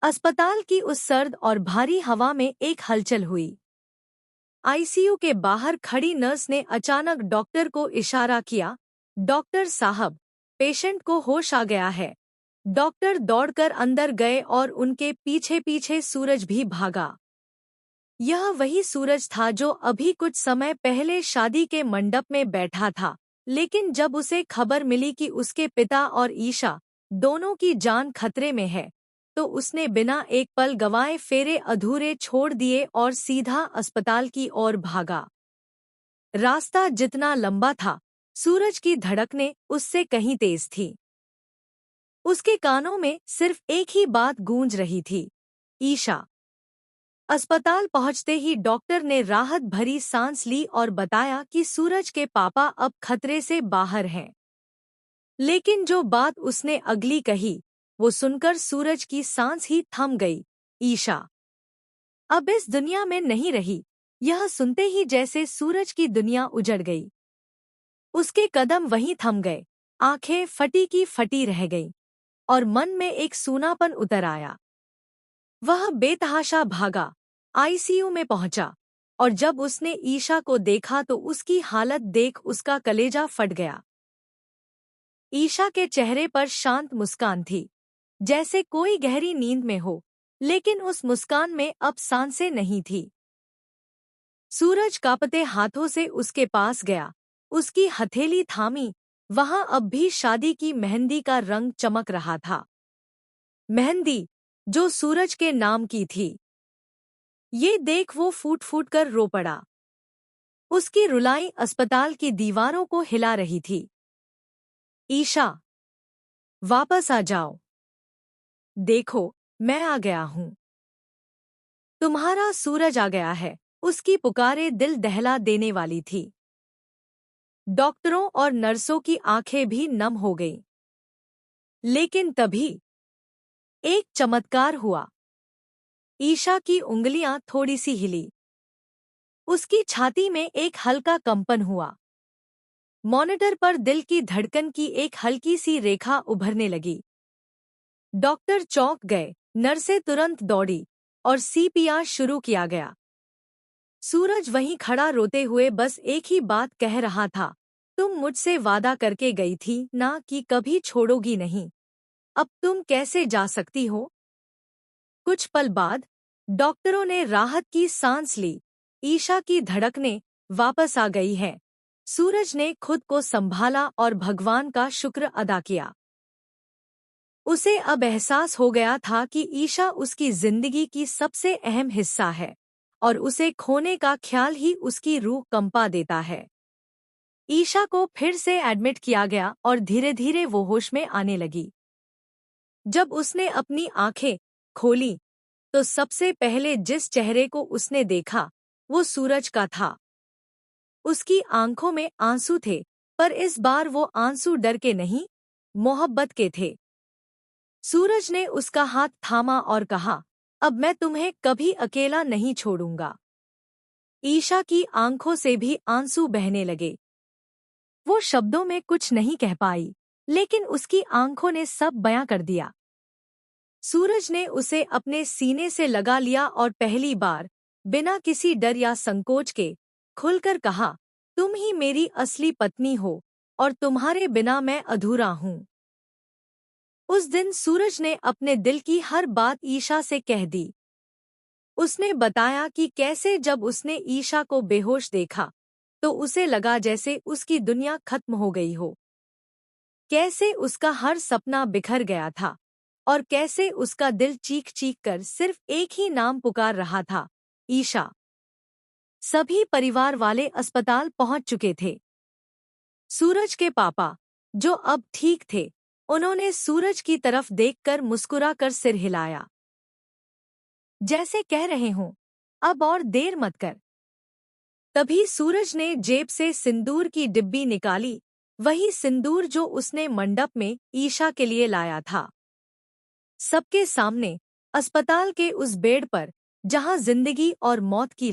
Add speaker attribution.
Speaker 1: अस्पताल की उस सर्द और भारी हवा में एक हलचल हुई। आईसीयू के बाहर खड़ी नर्स ने अचानक डॉक्टर को इशारा किया, डॉक्टर साहब, पेशेंट को होश आ गया है। डॉक्टर दौड़कर अंदर गए और उनके पीछे पीछे सूरज भी भागा। यह वही सूरज था जो अभी कुछ समय पहले शादी के मंडप में बैठा था, लेकिन जब उसे खबर मिली कि उसके पिता और ईशा दोनों की जान खतरे में है, तो उसने बिना एक पल गंवाए फेरे अधूरे छोड़ दिए और सीधा अस्पताल की ओर भागा। रास्ता जितना लंबा था, सूरज की धड़कनें उससे कहीं तेज थी। उसके कानों में सिर्फ एक ही बात गूंज रही थी, ईशा। अस्पताल पहुंचते ही डॉक्टर ने राहत भरी सांस ली और बताया कि सूरज के पापा अब खतरे से बाहर हैं। लेकिन जो बात उसने अगली कही, वो सुनकर सूरज की सांस ही थम गई। ईशा अब इस दुनिया में नहीं रही। यह सुनते ही जैसे सूरज की दुनिया उजड़ गई। उसके कदम वहीं थम गए, आंखें फटी की फटी रह गईं और मन में एक सूनापन उतर आया। वह बेतहाशा भागा, आईसीयू में पहुंचा और जब उसने ईशा को देखा तो उसकी हालत देख उसका कलेजा फट गया। ईशा के चेहरे पर शांत मुस्कान थी, जैसे कोई गहरी नींद में हो, लेकिन उस मुस्कान में अब सांसें नहीं थी। सूरज कांपते हाथों से उसके पास गया, उसकी हथेली थामी। वहां अब भी शादी की मेहंदी का रंग चमक रहा था, मेहंदी जो सूरज के नाम की थी। ये देख वो फूट फूट कर रो पड़ा। उसकी रुलाई अस्पताल की दीवारों को हिला रही थी। ईशा, वापस आ जाओ। देखो, मैं आ गया हूं। तुम्हारा सूरज आ गया है। उसकी पुकारें दिल दहला देने वाली थी। डॉक्टरों और नर्सों की आंखें भी नम हो गईं। लेकिन तभी एक चमत्कार हुआ। ईशा की उंगलियां थोड़ी सी हिली। उसकी छाती में एक हल्का कंपन हुआ। मॉनिटर पर दिल की धड़कन की एक हल्की सी रेखा उभरने लगी। डॉक्टर चौंक गए, नर्सें तुरंत दौड़ी और सीपीआर शुरू किया गया। सूरज वहीं खड़ा रोते हुए बस एक ही बात कह रहा था, तुम मुझसे वादा करके गई थी ना कि कभी छोड़ोगी नहीं। अब तुम कैसे जा सकती हो? कुछ पल बाद डॉक्टरों ने राहत की सांस ली। ईशा की धड़कनें वापस आ गई हैं। सूरज ने खुद को संभाला और भगवान का शुक्र अदा किया। उसे अब एहसास हो गया था कि ईशा उसकी जिंदगी की सबसे अहम हिस्सा है और उसे खोने का ख्याल ही उसकी रूह कंपा देता है। ईशा को फिर से एडमिट किया गया और धीरे धीरे वो होश में आने लगी। जब उसने अपनी आंखें खोली तो सबसे पहले जिस चेहरे को उसने देखा वो सूरज का था। उसकी आंखों में आंसू थे, पर इस बार वो आंसू डर के नहीं, मोहब्बत के थे। सूरज ने उसका हाथ थामा और कहा, अब मैं तुम्हें कभी अकेला नहीं छोड़ूंगा। ईशा की आंखों से भी आंसू बहने लगे। वो शब्दों में कुछ नहीं कह पाई, लेकिन उसकी आंखों ने सब बयां कर दिया। सूरज ने उसे अपने सीने से लगा लिया और पहली बार, बिना किसी डर या संकोच के, खुलकर कहा, तुम ही मेरी असली पत्नी हो और तुम्हारे बिना मैं अधूरा हूं। उस दिन सूरज ने अपने दिल की हर बात ईशा से कह दी। उसने बताया कि कैसे जब उसने ईशा को बेहोश देखा तो उसे लगा जैसे उसकी दुनिया खत्म हो गई हो। कैसे उसका हर सपना बिखर गया था और कैसे उसका दिल चीख चीख कर सिर्फ एक ही नाम पुकार रहा था, ईशा। सभी परिवार वाले अस्पताल पहुंच चुके थे। सूरज के पापा, जो अब ठीक थे, उन्होंने सूरज की तरफ देखकर मुस्कुराकर सिर हिलाया, जैसे कह रहे हों, अब और देर मत कर। तभी सूरज ने जेब से सिंदूर की डिब्बी निकाली, वही सिंदूर जो उसने मंडप में ईशा के लिए लाया था। सबके सामने, अस्पताल के उस बेड पर, जहां जिंदगी और मौत की